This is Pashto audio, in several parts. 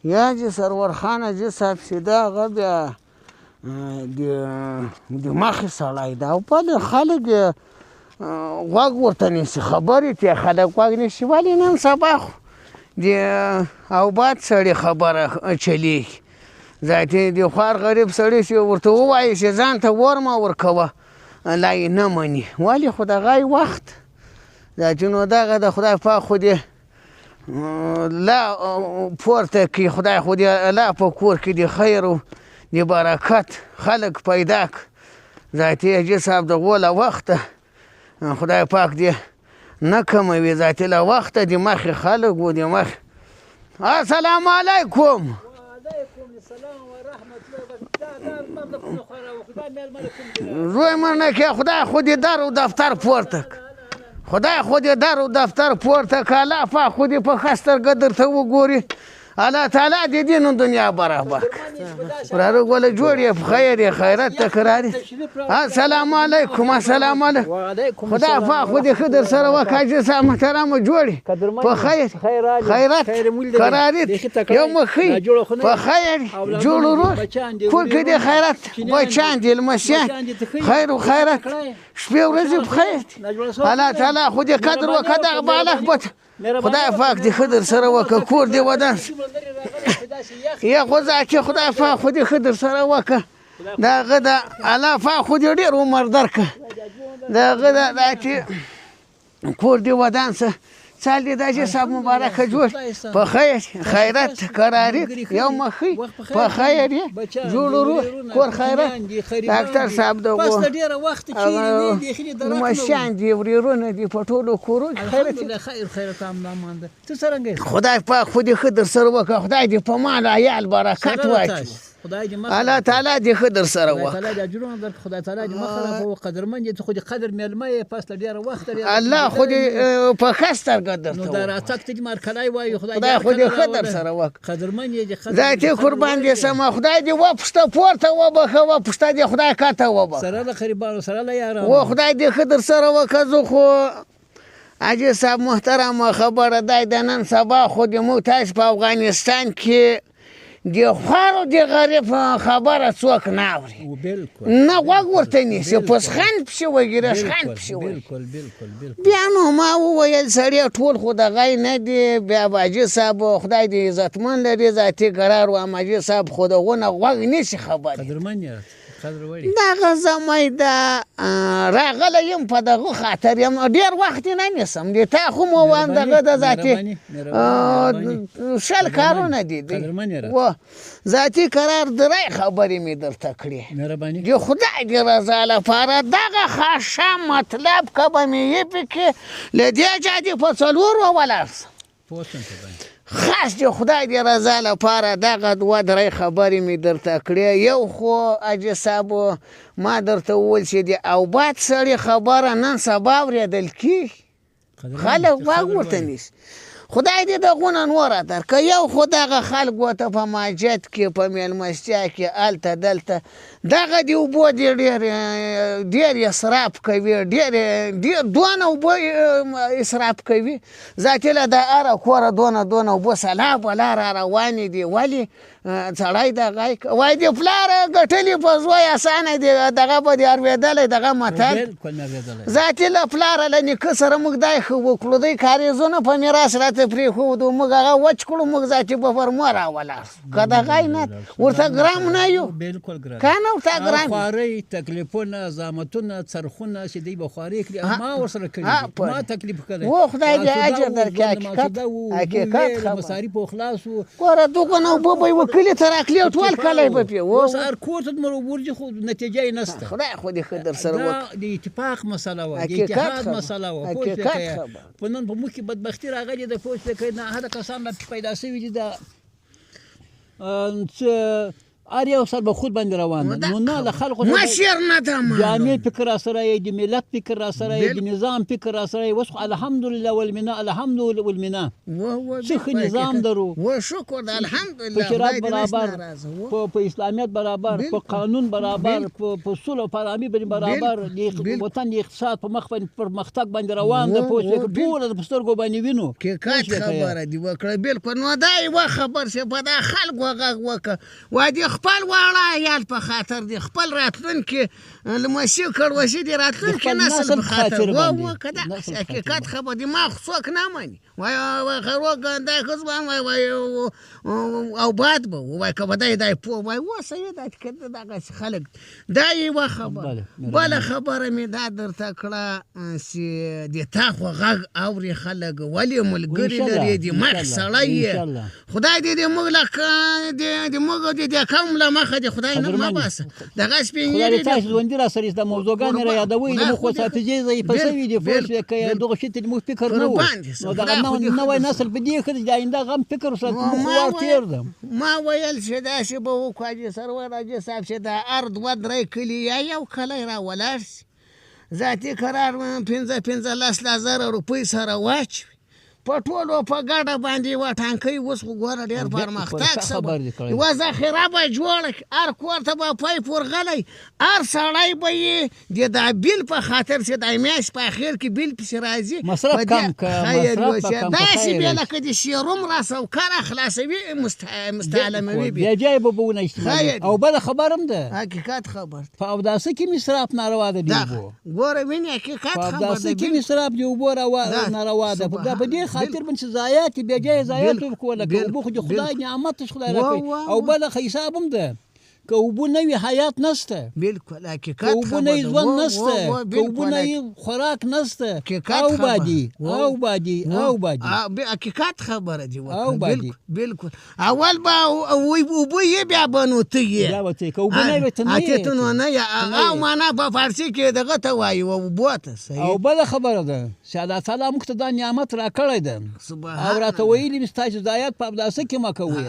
یا چې سرور خان حاجي صاحب چې دا هغه بیا د مخې سړی ده او پلې خلک غوږ ورته نیسي خبرې ته خلک غوږ نیسي ولې نن سبا خو د اوباد سړي خبره چلیږي ذاتي د خوار غریب سړی چې ورته ووایي چې ځان ته ور مه ورکوه لا یې نه مني ولې خو دغه وخت دا چې نو دغه د خدای پاک خو دې لا پورته کړي خدای خو دې لا په کور کې د خیر او د برکت خلک پیدا کړي ذاتي حاجي صاحب دغه له وخته خدای پاک دې نه کموي ذاتي له وخته د مخې خلک و د مخې السلام علیکم زوی من که خدای خودی در و دفتر پورته خدای خودی در و دفتر پورته که الله پاک خودی په خستر قدر ته وګوري الله تعالی دې دین دنیا برابر وراره ګول جوړي په خیر خیرت تکراري السلام علیکم السلام علیکم خدای پاک خودی خدر سره وکاجه سم محترم جوړي په خیر خیرت قراري یو مخي په خیر جوړو کو کې دې خیرت بچان دې المسیان خیر او خیرت شپه ورځ په خیر الله تعالی خودی قدر وکړه بالغ بت خدای پاک دې خدر سره وکړه کور دې ودان یا خو ځکه خدای پاک خو دې خدر سره وکړه دا غدا الله پاک خو دې ډېر عمر درکړه دا غدا دا چې کور دې ودان سه سال دې دا چې صاحب مبارک جوړ په خیر خیرت قراري یو مخي په خیر جوړو کور خیرت ډاکټر صاحب دغه پس ډیره وخت چې دې خلي درک مشان دې وريرونه دې په ټولو کورو خیرت هم نامانده ته څنګه خدای پاک خو دې خدر سره وکړه خدای دې په مال عیال برکت واچي الله تعالی دې خدر سره وکړه خدای دې اجرونه درک خدای تعالی دې مخره او قدرمن دې خو دې قدر ملمه پس ډیره وخت الله خو دې په خستر قدر نو دا راتک ته مار کلای وای خدای خو دې خدر سره وکړه قدرمن دې ذاتي قربان دې سم خدای دې وپښته پورته وبخه وپښته دې خدای کاته وبخه سره له خریبانو سره له یارانو و خدای دې خدر سره وکړه زه خو حاجي صاحب محترم خبره دی د نن سبا خو دې موږ تاسو په افغانستان کې د خوارو د غریب خبره څوک نه اوري نه غوږ ورته نیسي پسخند پسې وګیره شخند پسې وګیره بیا نو ما وویل سړی ټول خو دغه نه دی بیا به حاجي صاحب خدای دې عزتمن لري ذاتي قرار وایم حاجي صاحب خو دغه نه غوږ نیسي خبرې دغه زمی دا راغلی یم په دغه خاطر یم ډېر وخت نه نیسم د تا خو مو وایم دغه د ذاتي شل کارونه دي و ذاتي قرار درې خبرې مې درته کړې د خدای د رضا لپاره دغه خاصه مطلب که به مې یې پکې له دې جادې په څلورو ولاړ سم خاص د خدای د رضا لپاره دغه دوه درې خبرې مې درته کړې یو خو حاجي صاحب ما درته وویل چې د اوباد سړي خبره نن سبا اورېدل کېږي خلک غوږ ورته نیسي خدای دې دغونه نوره درکړه یو خو دغه خلک ورته په مسجد کې په میلمستیا کې هلته دلته دغه د اوبو ډېر اسراف کوي ډېر دونه اوبه اسراف کوي ذاتي له د هره کوره دونه اوبه سلا بلا را روانې دي ولې سړی دغه وایي د پلاره ګټلې په زوی اسانه دي دغه به دې اورېدلی دغه متل ذاتي له پلاره له نیکه سره موږ دی وکړو دی کاریزونه په میراث راته پرېښودو موږ هغه وچ کړو موږ ذاتي په فرمو راولاړ که دغه نه ورته ګرام نه یو که نه ورته ګرام خوارۍ تکلیفونه زحمتونه څرخونه چې دوی به خوارۍ کړي ما ورسره کړي ما تکلیف کړی و خدای دې اجر درکړي حقیقت مصارف خو خلاص وو ګوره دغونه اوبه به یې کلي ته راکلي او ټول کلی به پې اوس هر کور ته دومره اوبه ورځي خو نتیجه یې نشته خدای خو دې ښه در سره وکړي د اتفاق مسله وه د اتحاد مسله وه پوه شوې په نن په موږ کې بدبختي راغلې ده پوه شوې که نه هغه کسان لا پیدا شوي دي د هر یو سر به خود باندې روان ده نو نه له خلکو مشر نه ده جامع فکر را سره یې د ملت فکر را سره یې د نظام فکر را سره یې اوس خو الحمدلله والمنه الحمدلله والمنه څه ښه نظام درو و شکر ده الحمدلله په شرایط برابر په اسلامیت برابر په قانون برابر په صلح او آرامي باندې برابر د وطن د اقتصاد په مخ باندې پرمختګ باندې روان ده پوه ټول د سترګو باندې وینو حقیقت خبره دی وکړه بالکل نو دا یوه خبر چې په دا خلکو غږ وکړه وایي د خپل واړه عیال په خاطر د خپل راتلونکي لمسي کړوسي د راتلونکي نسل په خاطر وکړه دا حقیقت خبره دی ما خو څوک نه مني وایي خروګ دا ښځه وایي او باد به وایي که به دی پوه وایي اوسه یې دا چې دغسې خلک دا یوه خبره بله خبره مې دا درته کړه چې د تا خو غږ اوري خلک ولې ملګري لري د مخ سړی یې خدای دې د موږ د موږ د قوم له مخه د خدای نه مه باسه دغه سپین ږیري تاسو ژوندي راسره د موضوعګانې را یادوئ زموږ خو حافظې ضعیفه سوي دي پوه شوې که دغه شي ته زموږ فکر نه و نو دغه نوی نسل په دې ښه دی د آینده غم فکر ورسره موږ خو تېر ده ما ویل چې داسې به وکړو حاجي سرور حاجي صاحب چې دا ارض دوه درې کلي یا یو کلی را ولاړ شي ذاتي قرار 15,000 روپۍ سره واچوي په ټولو په ګډه باندې یوه ټانکۍ اوس خو ګوره ډېر پرمختګ شوی یوه ذخیره به جوړه کړي هر کور ته به پایپ ورغلی هر سړی به یې د دا بیل په خاطر چې دا میاشت په اخر کې بیل پسې راځي مصرف کم که داسې بیا لکه د سیروم را سوکره خلاصوي مستعلموي بیا جای به ونه استعمالوي او بله خبر هم ده حقیقت خبر په اوداسه کې مصرف ناروا ده د اوبو ګوره وینې حقیقت په خبر اوداسه کې مصرف د اوبو ناروا ده په دې خاطر باندې ضایعات بیا جای ضایعات وکړه که اوبه خو د خدای نعمت خدای راکوي او بله حساب هم ده که اوبه نه وي حیات نسته بالکل حقیقت که اوبه نه وي ژوند نسته که اوبه نه وي خوراک نسته او بادي او بادي او بادي حقیقت خبره دی بالکل اول به اوبه یې بیا به نو ته یې که اوبه نه وي ته نه یې ته نو نه یې او معنا په فارسي کې دغه ته وایي اوبو ته صحیح او بله خبره ده چې الله تعالی موږ ته دا نعمت راکړی ده او راته ویلي مې ستاسو ضایعات په اوداسه کې مه کوئ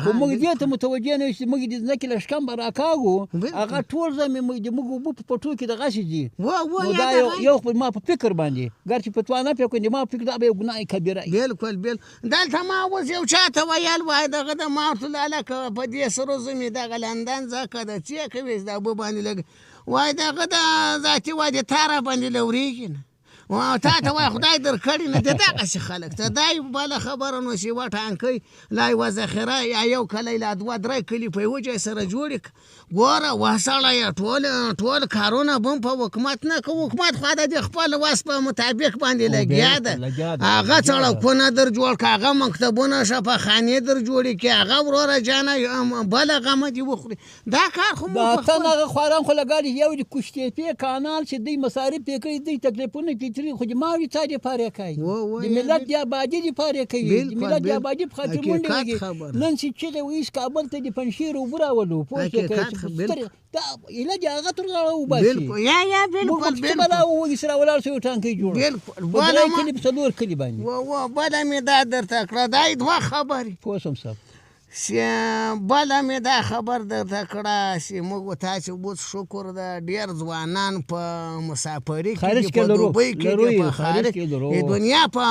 خو موږ دې ته متوجه نه یو چې موږ د ځمکې له شکم به راکاږو هغه ټول ځای مې د موږ اوبه په پټو کې دغسې دي نو دا یو ما په فکر باندې ګرچې فتوا نه پرې کړم ما په فکر دا به یو ګناه کبیره بالکل دلته ما اوس یو چا ته ویل وایي دغه د ما ورته ویل هلکه په دې سرو زمې دغه لندن ځکه د څه کوې د اوبه باندې لږ وایي دغه د ذاتي وایي د تا را باندې لورېږي نه تا ته وایي خدای درکړي نه د دغسې خلک ته دا بله خبره نو چې یوه ټانکۍ لا یوه ذخیره یا یو کلی لا دوه درې کلي په یوه ځای سره جوړې کړه ګوره وه سړیه ټول کارونه به هم په حکومت نه که حکومت خو د خپل وس په مطابق باندې لګیا ده هغه سړکونه در جوړ کړه هغه مکتبونه شفاخانې در جوړې کړي هغه وروره جانه بله غمه دې وخوري دا کار خو دا تن هغه خواران خو لګالي یو د کوشتېپې کانال چې دوی مصارف یې کوي دوی تکلیفونه کوي خو د ماوې څه دپاره یې کوي د ملت د آبادي دپاره یې کوي د ملت د آبادي په خاطر منډې وهي نن چې چغې وایي کابل ته د پنجشیر اوبه راولو پوه شوې دا ایله د هغه تر غاړه وباسي موږ په بله وږي سره ولاړ شو یو ټانکۍ جوړه په درې کلي په څلور کلي باندې بله مې دا درته کړه دا یې دوه خبرې پوه شوم صاحب بله مې دا خبر درته کړه چې موږ تاسو اوس شکر ده ډېر ځوانان په مسافري کې په دوبۍ کې دي په خارج کې دنیا په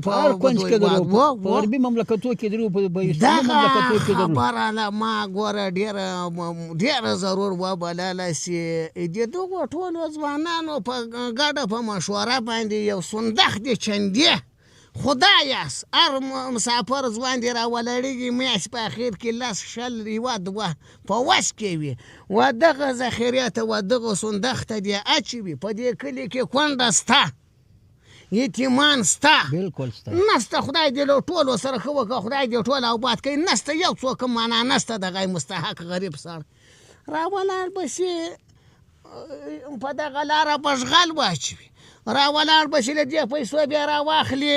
هر کونج کې درو په غربي مملکتو کې درو په اسلامي مملکتو کې درو خبره ما ګوره ډېره ضرور وبلله چې د دغو ټولو ځوانانو په ګډه په مشوره باندې یو صندوق د چندې خدایاس هر مسافر ځوان دې راولړېږي میاشت په اخر کې لس شل یوه دوه په وس کې وي و دغه ذخیرې ته و دغه صندوق ته دې اچوي په دې کلي کې کونډه سته یتیمان سته بالکل سته نسته خدای دې له ټولو سره ښه وکړه خدای دې ټول اوباد کوي نسته یو څوک معنا نسته دغه مستحق غریب سړی راولاړ به شي په دغه لاره بشغل واچوي راولاړ به شي له دې پیسو بیا راواخلي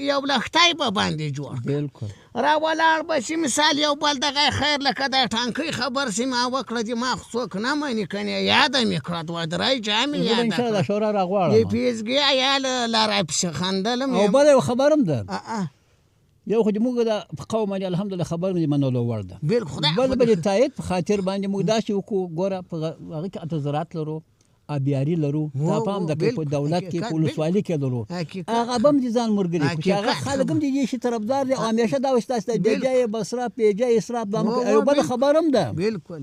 یو لښتی به باندې جوړ بالکل راولاړ به شي مثال یو بل دغه خیر لکه دا ټانکۍ خبر شي ما وکړه دې ما خو څوک نه مني کنې یاده مې کړه دوه درې جامې یاده انشاءالله شورا راغواړم د پیزګي عیال لا راپسې خندلم او بله یو خبر هم ده یو خو موږ د قوم باندې الحمدلله خبر نه منلو وړ ده بل بل تایید په خاطر باندې موږ داسې وکړو ګوره په هغه کې اته زراعت لرو آبیاري لرو دا په هم د په دولت کې په ولسوالي کې لرو هغه به هم د ځان مرګري چې هغه خلک هم د دې شي طرفدار دي او همیشه دا وستا د جای بصره په جای اسراف دا یو بل خبرم ده بالکل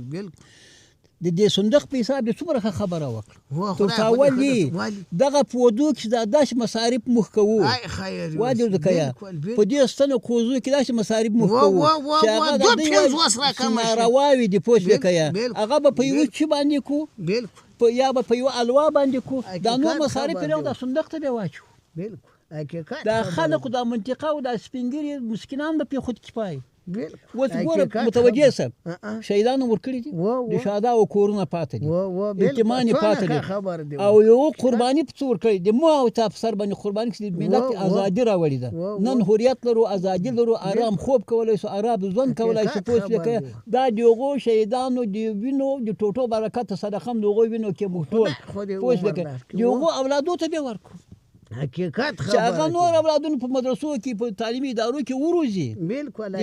د دې صندوق په حساب د څومره خبره وکړه تر تاولي دغه پودو چې داش مصارف مخ کوو وادي دکیا په دې ستنه کوزو کې داش مصارف مخ کوو چې هغه د دې نارواوي دی پوښ وکیا هغه په یو چې باندې کو په یا په یو الوا باندې کو دا نو مصارف لري د صندوق ته دی واچو بالکل دا خلق د منطقه او د سپینګری مسکینان په خود کفایه اوس ګوره متوجه سه شهیدان ورکړي دي د شهدا او کورونه پاتې دي یتیمان پاتې دي او یو قرباني په څور کړي د مو او تاسو سر باندې قرباني کړي د ملت ازادي راوړي ده نن حریت لرو ازادي لرو آرام خوب کولای شو آرام ځون کولای شو پوښ وکړه دا دیغو شهیدانو دی وینو د ټوټو برکت صدقه هم دغه وینو کې محتوج پوښ وکړه دیغو اولادو ته به ورکو حقیقت خبره چې هغه نور اولادونه په مدرسو کې په تعلیمي ادارو کې وروزي بالکل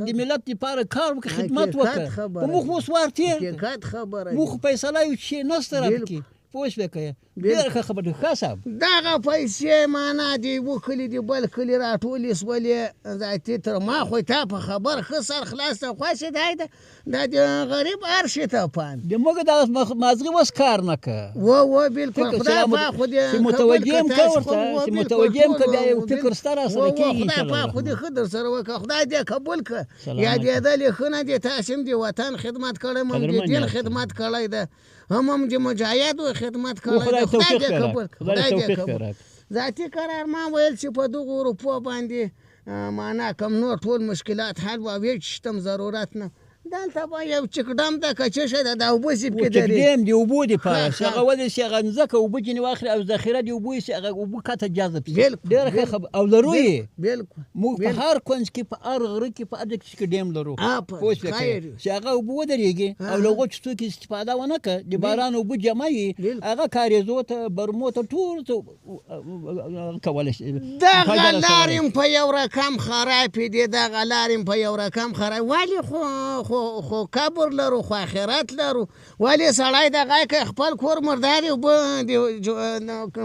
د ملت لپاره کار وکړي خدمت وکړي په موږ وسوار تیر حقیقت خبره موږ فیصله یو شي نشته راکې پوښ وکړه ډېر خبره خاصه دغه پیسې معنا دی وکړي دی بل کلی راټولې سولې ذاتي تر ما خو ته په خبر خسر خلاص ته خوښ دی د غریب ارشي ته پان د موږ د مازغه وس کار نه ک و بالکل خدای په خو دې متوجهم کورته چې متوجهم ک بیا یو فکر ستاره سره کېږي خدای په خو دې خدای سره وکړه خدای دې قبول ک یا دې د لخنه دې تاسو دې وطن خدمت کړم دې دین خدمت کړای ده هم دې مجاهد او خدمت کړای خدای دې قبول ذاتي قرار ما ویل چې په دغه اروپا باندې معنا کم نور ټول مشکلات حل و ویچتم ضرورت نه دلته به یو چکډم د کچشه د اوبو سیب کې درې چکډم دی اوبو دی په هغه ولې چې هغه ځکه اوبو کې واخلي او ذخیره دی اوبو چې هغه اوبو کته جذب ډېر خبر او لروي بالکل موږ په هر کونج کې په هر غره کې په اډک چکډم لرو پوه شئ چې هغه اوبو درېږي او لغو چې څوک استفاده ونه کړي د باران اوبو جمعي هغه کاریزو ته برمو ته ټول کولای شي دغه لاریم په یو رقم خراب دي دغه لاریم په یو رقم خراب ولی خو قبر لرو خو آخرت لرو ولی سړی دغه کې خپل کور مرداري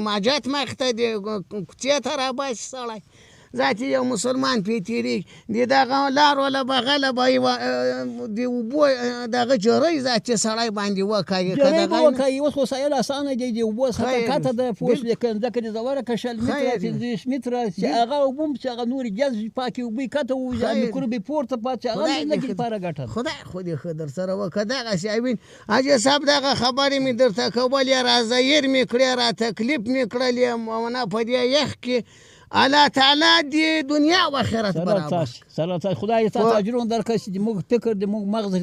ماجات مخته دی کوڅې ته راباسي سړی ذاتي یو مسلمان پې تېرېږي د دغه لار ولا بغل به د اوبو دغه جرۍ ذاتي سړی باندې وکایي جرۍ به وکایي اوس وسایل اسانه دي د اوبو څخه کته ده پوښ لیکن ځکه د زوره که شل متره 15 متره چې هغه اوبه چې هغه نورې جذب پاکې اوبه کته وځي میکروبي پورته پاتې هغه لږ لپاره ګټه خدای خو دې ښه در سره وکړه دغسې اوین حاجي صاحب دغه خبرې مې درته کولې راځیر مې کړې را تکلیف مې کړلې نه په دې یخ کې الله تعالی دی دنیا و آخرت برابر سلام خدای ته اجرونه درکړي چې موږ فکر د موږ مغز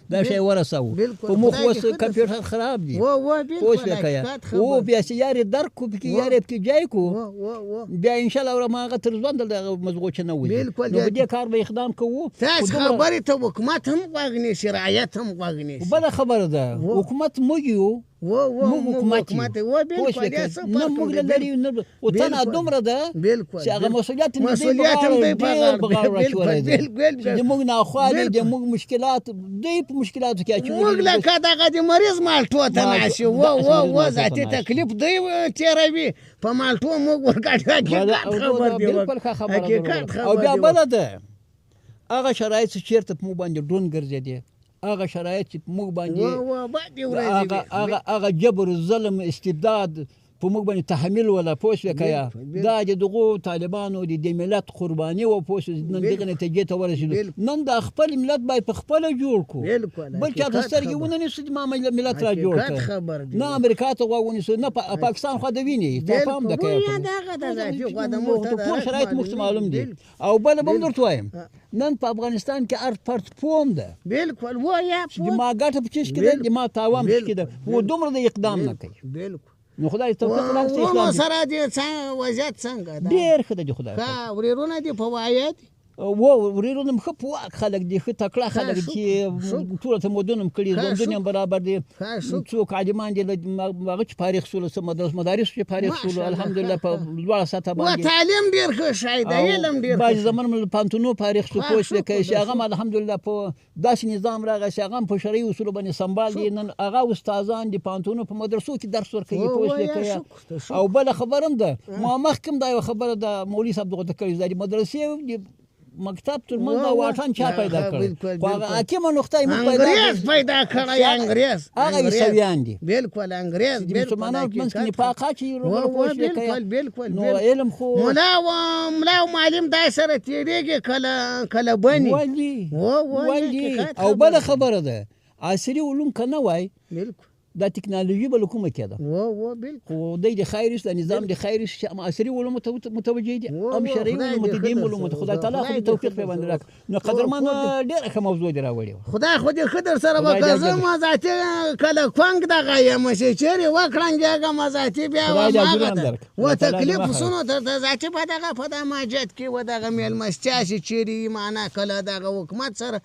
دا شی ورسو په موږ وس کمپیوټر خراب دي پوښ وکیا او بیا چې یاري درک کو کې یاري کې جای کو بیا ان شاء الله ما غتر ځوند د مزغو چې نه وي نو دې کار به اقدام کوو تاسو خبرې ته حکومت هم واغني شرایط هم واغني بل خبره ده حکومت موږ حکومت بالکل نه موږ لري او تنه دومره ده چې هغه مسؤلیت هم دی په بالکل د موږ نه خالي د موږ مشکلات دی په مشکلاتو کې چې موږ لکه دغه د مریض مالټو ته ناشي و ذاتي تکلیف دی تیروي په مالټو موږ ورګاټه او بیا بل ده هغه شرایط چې چیرته په موږ باندې ډون ګرځېدي هغه شرایط چې موږ باندې هغه جبر ظلم استبداد په موږ باندې تحمل ولا پوښ وکیا دا د دغو طالبانو د ملت قرباني او پوښ نن دغه نتیجې ته ورسېدو نن د خپل ملت باید په خپل جوړ کو بل چا سترګې ونه نیسي ما ملت را جوړ کړ نه امریکا ته غوونه نه پاکستان خو د ویني ته فهم د کوي ټول شرایط موږ معلوم دي او بل به درته وایم نن په افغانستان کې ارت پرت پوم ده بالکل ویا ما ګټه په چش کې ده ما تاوان کې ده و دومره د اقدام نه کوي بالکل نو خدای توفیق راکړي نو سره دې وضعیت څنګه ده ډېر ښه ده خدای ورېرونه دې په وایي ورېرونه ښه په واک خلک دي، ښه تکړه خلک چې ټوله تمدن هم کړي، ژوندون هم برابر دي. څوک عالمان دي هغه چې فارغ شول، څه مدارس چې فارغ شول الحمدلله په لوړه سطحه باندې. تعلیم ډېر ښه شی دی، علم ډېر ښه. بعضې زمانه له پوهنتونو فارغ شو، پوه شوې که چې هغه هم الحمدلله په داسې نظام راغی چې هغه هم په شرعي اصولو باندې سمبال دي. نن هغه استادان د پوهنتونو په مدرسو کې درس ورکوي، پوه شوې که. او بله خبره هم ده، ما مخکې هم دا یوه خبره ده مولوي صاحب دغه ته کړې ده، د مدرسې مکتب ترمنځ دا واټن چا پیدا کړی؟ خو هغه حاکمه نقطه یې موږ پیدا کړی، انګریز. هغه عیسویان دي، بلکل انګریز. د مسلمانانو منځ کې نفاق اچوي. بلکل نو علم خو ملا او معلم دا سره تېرېږي، کله بني ولي. او بله خبره ده، عصري علوم که نه وای دا تکنالوژي به له کومه کېده؟ خو دی د خیر د نظام د خیر عصري علومو ته متوجه دي، هم شرعي علومو ته، دیني علومو ته. خدای تعالی خو دې توفیق پرې باندې راکړي. نو قدرمن ډېره ښه موضوع دې راوړې وه. خدای خو دې ښه در سره وکړه. زه مزاتي کله کونګ دغه یم چې چېرې وکړنګېږم مزاتي بیا هماغه ده و تکلیف سونو ته ذاتي په دغه په دا ماجد کې و دغه مېلمستیا چې چېرې معنا کله دغه حکومت سره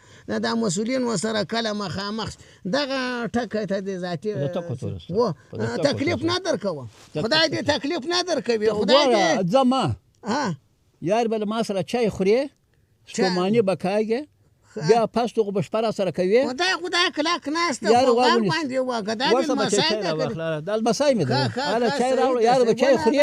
دا مسؤلین ورسره کله مخامخ دغه ټکی ته دې ذاتي تکلیف نه درکوه. خدای دې تکلیف نه درکوي. خدای دې ځمه یار به له ما سره چای خورې، ستوماني به کاږې، بیا پس دغه به شپه را سره کوې. خدای کلاک ناسته خو غم باندې وکړه. دا د لمسی ده، دا لمسی مې ده. هله چای راوړه، یار به چای خورې.